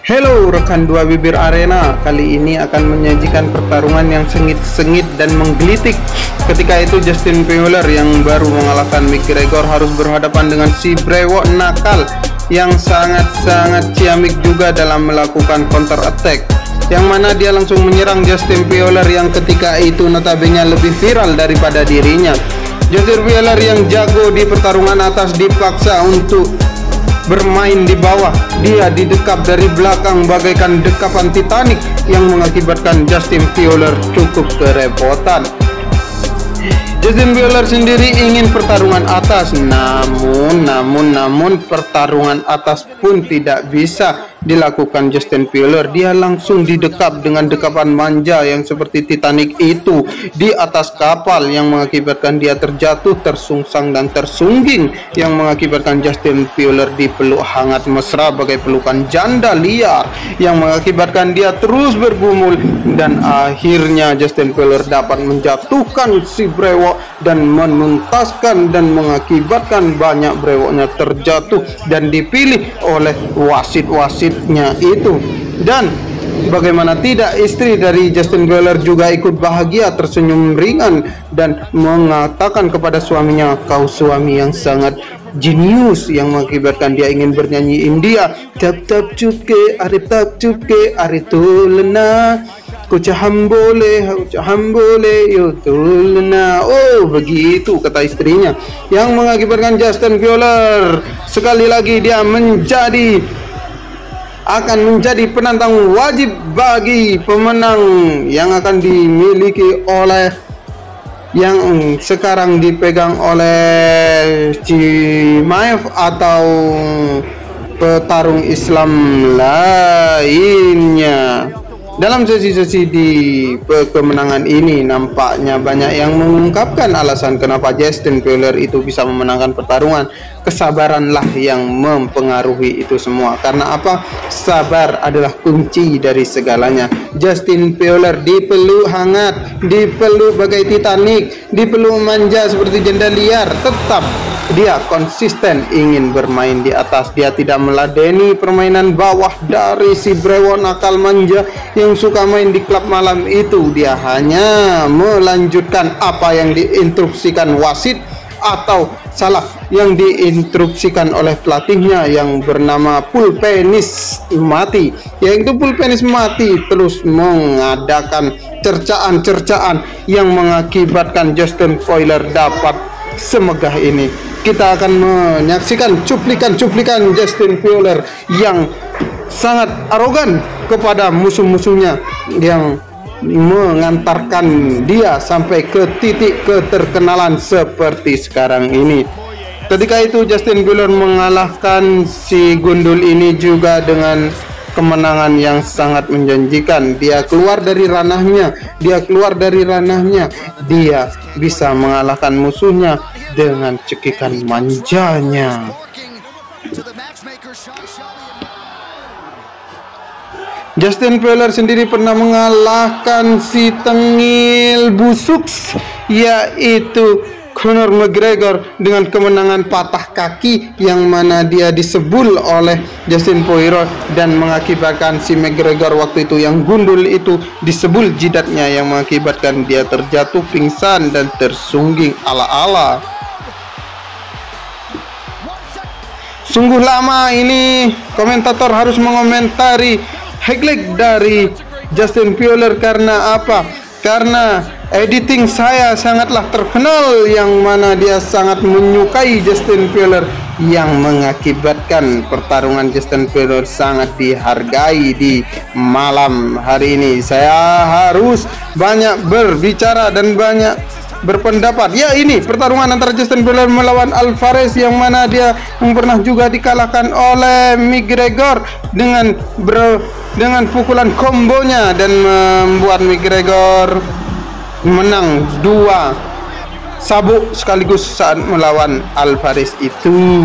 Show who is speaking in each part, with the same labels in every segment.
Speaker 1: Hello rekan Dua Bibir Arena, kali ini akan menyajikan pertarungan yang sengit-sengit dan menggelitik. Ketika itu Justin Fuller yang baru mengalahkan McGregor harus berhadapan dengan si brewok nakal yang sangat-sangat ciamik juga dalam melakukan counter attack, yang mana dia langsung menyerang Justin Fuller yang ketika itu notabene lebih viral daripada dirinya. Justin Fuller yang jago di pertarungan atas dipaksa untuk bermain di bawah. Dia didekap dari belakang bagaikan dekapan Titanic yang mengakibatkan Justin Fuller cukup kerepotan. Justin Fuller sendiri ingin pertarungan atas, namun pertarungan atas pun tidak bisa dilakukan Justin Fuller. Dia langsung didekap dengan dekapan manja yang seperti Titanic itu di atas kapal, yang mengakibatkan dia terjatuh, tersungsang dan tersungging, yang mengakibatkan Justin Fuller dipeluk hangat mesra bagai pelukan janda liar, yang mengakibatkan dia terus bergumul dan akhirnya Justin Fuller dapat menjatuhkan si brewok dan menuntaskan dan mengakibatkan banyak brewoknya terjatuh dan dipilih oleh wasit-wasitnya itu. Dan bagaimana tidak, istri dari Justin Fuller juga ikut bahagia, tersenyum ringan dan mengatakan kepada suaminya, "Kau suami yang sangat jenius," yang mengakibatkan dia ingin bernyanyi India, "Tap tap cupke arif tap cupke aritulena kucahambole yo tulena." Oh begitu kata istrinya, yang mengakibatkan Justin Fuller sekali lagi dia akan menjadi penantang wajib bagi pemenang yang akan dimiliki oleh yang sekarang dipegang oleh Chimaev atau petarung Islam lainnya. Dalam sesi-sesi di kemenangan ini nampaknya banyak yang mengungkapkan alasan kenapa Justin Fuller itu bisa memenangkan pertarungan. Kesabaranlah yang mempengaruhi itu semua. Karena apa? Sabar adalah kunci dari segalanya. Justin Fuller dipeluk hangat, dipeluk bagai Titanic, dipeluk manja seperti janda liar, tetap dia konsisten ingin bermain di atas. Dia tidak meladeni permainan bawah dari si brewok nakal manja yang suka main di klub malam itu. Dia hanya melanjutkan apa yang diinstruksikan wasit atau salah yang diinstruksikan oleh pelatihnya yang bernama Pulpenis Mati, yaitu Pulpenis Mati terus mengadakan cercaan-cercaan yang mengakibatkan Justin Fuller dapat semegah ini. Kita akan menyaksikan cuplikan-cuplikan Justin Fuller yang sangat arogan kepada musuh-musuhnya, yang mengantarkan dia sampai ke titik keterkenalan seperti sekarang ini. Ketika itu Justin Fuller mengalahkan si gundul ini juga dengan kemenangan yang sangat menjanjikan. Dia keluar dari ranahnya, dia bisa mengalahkan musuhnya dengan cekikan manjanya. Justin Fuller sendiri pernah mengalahkan si tengil busuk, yaitu Conor McGregor, dengan kemenangan patah kaki, yang mana dia disebul oleh Justin Fuller dan mengakibatkan si McGregor waktu itu yang gundul itu disebul jidatnya, yang mengakibatkan dia terjatuh pingsan dan tersungging ala-ala. Sungguh lama ini komentator harus mengomentari highlight dari Justin Fuller. Karena apa? Karena editing saya sangatlah terkenal, yang mana dia sangat menyukai Justin Fuller, yang mengakibatkan pertarungan Justin Fuller sangat dihargai di malam hari ini. Saya harus banyak berbicara dan banyak berpendapat. Ya, ini pertarungan antara Justin Fuller melawan Alvarez, yang mana dia pernah juga dikalahkan oleh McGregor dengan pukulan kombonya dan membuat McGregor menang 2 sabuk sekaligus saat melawan Alvarez itu.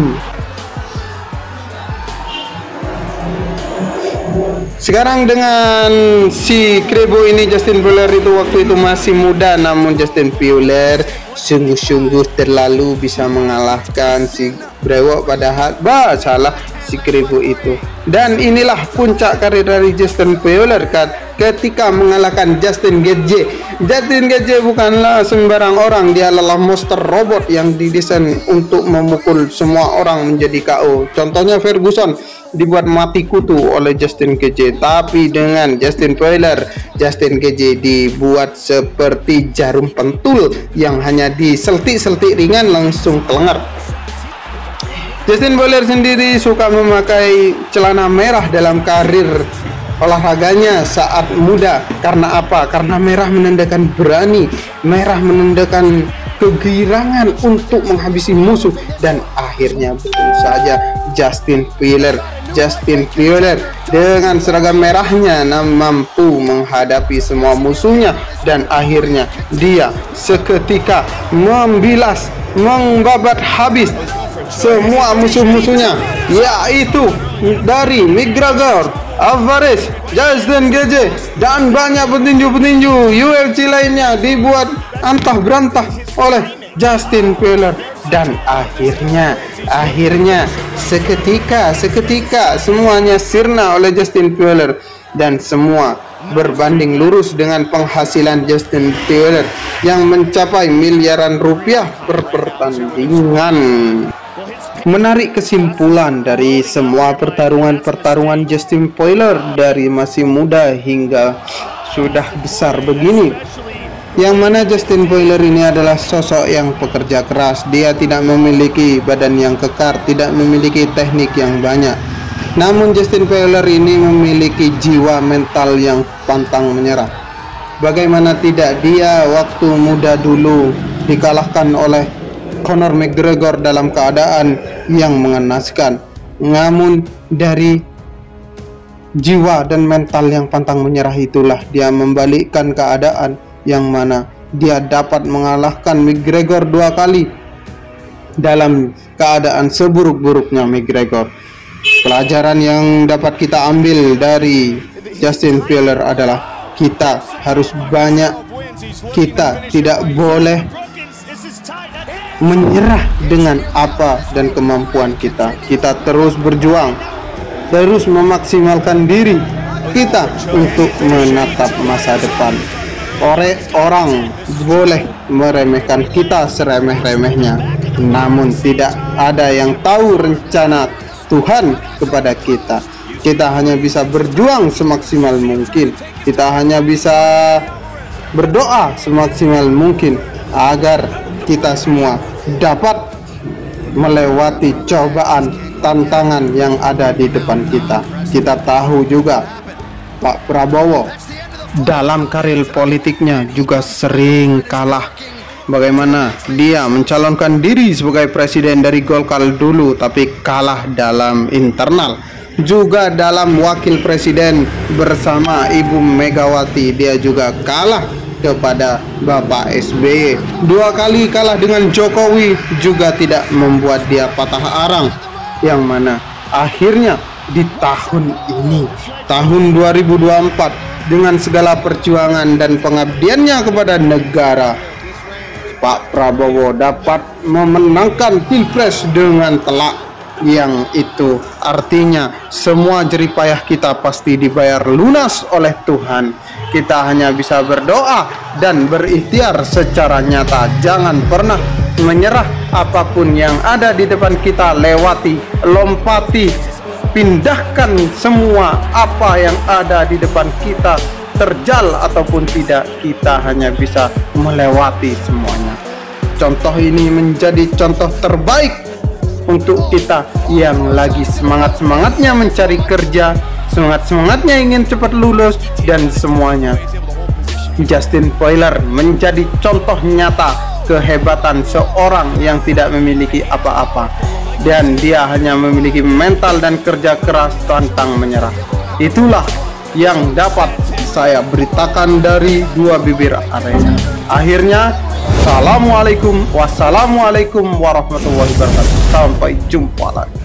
Speaker 1: Sekarang dengan si Krebo ini, Justin Fuller itu waktu itu masih muda, namun Justin Fuller sungguh-sungguh terlalu bisa mengalahkan si brewok, padahal salah si Kribo itu. Dan inilah puncak karir dari Justin Fowler ketika mengalahkan Justin Gaethje. Justin Gaethje bukanlah sembarang orang, dia adalah monster robot yang didesain untuk memukul semua orang menjadi KO. Contohnya Ferguson dibuat mati kutu oleh Justin Gaethje, tapi dengan Justin Fowler, Justin Gaethje dibuat seperti jarum pentul yang hanya diseltik-seltik ringan langsung kelengar. Justin Fowler sendiri suka memakai celana merah dalam karir olahraganya saat muda. Karena apa? Karena merah menandakan berani, merah menandakan kegirangan untuk menghabisi musuh. Dan akhirnya betul saja Justin Fowler dengan seragam merahnya mampu menghadapi semua musuhnya, dan akhirnya dia seketika membabat habis semua musuh-musuhnya, yaitu dari McGregor, Alvarez, Justin Gaethje, dan banyak petinju-petinju UFC lainnya dibuat antah berantah oleh Justin Fowler. Dan akhirnya seketika semuanya sirna oleh Justin Fowler, dan semua berbanding lurus dengan penghasilan Justin Fowler yang mencapai miliaran rupiah per pertandingan. Menarik kesimpulan dari semua pertarungan Justin Fowler dari masih muda hingga sudah besar begini, yang mana Justin Fowler ini adalah sosok yang pekerja keras. Dia tidak memiliki badan yang kekar, tidak memiliki teknik yang banyak, namun Justin Fowler ini memiliki jiwa mental yang pantang menyerah. Bagaimana tidak, dia waktu muda dulu dikalahkan oleh Conor McGregor dalam keadaan yang mengenaskan, namun dari jiwa dan mental yang pantang menyerah itulah dia membalikkan keadaan, yang mana dia dapat mengalahkan McGregor 2 kali dalam keadaan seburuk-buruknya McGregor. Pelajaran yang dapat kita ambil dari Justin Fowler adalah kita tidak boleh menyerah dengan apa dan kemampuan kita. Kita terus berjuang, terus memaksimalkan diri kita untuk menatap masa depan. Orang boleh meremehkan kita seremeh-remehnya, namun tidak ada yang tahu rencana Tuhan kepada kita. Kita hanya bisa berjuang semaksimal mungkin. Kita hanya bisa berdoa semaksimal mungkin agar kita semua dapat melewati cobaan, tantangan yang ada di depan kita. Kita tahu juga Pak Prabowo dalam karir politiknya juga sering kalah. Bagaimana dia mencalonkan diri sebagai presiden dari Golkar dulu, tapi kalah dalam internal. Juga dalam wakil presiden bersama Ibu Megawati, dia juga kalah kepada Bapak SBY. 2 kali kalah dengan Jokowi juga tidak membuat dia patah arang, yang mana akhirnya di tahun ini, tahun 2024, dengan segala perjuangan dan pengabdiannya kepada negara, Pak Prabowo dapat memenangkan Pilpres dengan telak. Yang itu artinya semua jerih payah kita pasti dibayar lunas oleh Tuhan. Kita hanya bisa berdoa dan berikhtiar secara nyata. Jangan pernah menyerah. Apapun yang ada di depan kita, lewati, lompati, pindahkan semua apa yang ada di depan kita, terjal ataupun tidak, kita hanya bisa melewati semuanya. Contoh ini menjadi contoh terbaik untuk kita yang lagi semangat-semangatnya mencari kerja, semangat-semangatnya ingin cepat lulus, dan semuanya. Justin Fowler menjadi contoh nyata kehebatan seorang yang tidak memiliki apa-apa, dan dia hanya memiliki mental dan kerja keras pantang menyerah. Itulah yang dapat saya beritakan dari Dua Bibir Arena. Akhirnya, wassalamualaikum warahmatullahi wabarakatuh. Sampai jumpa lagi.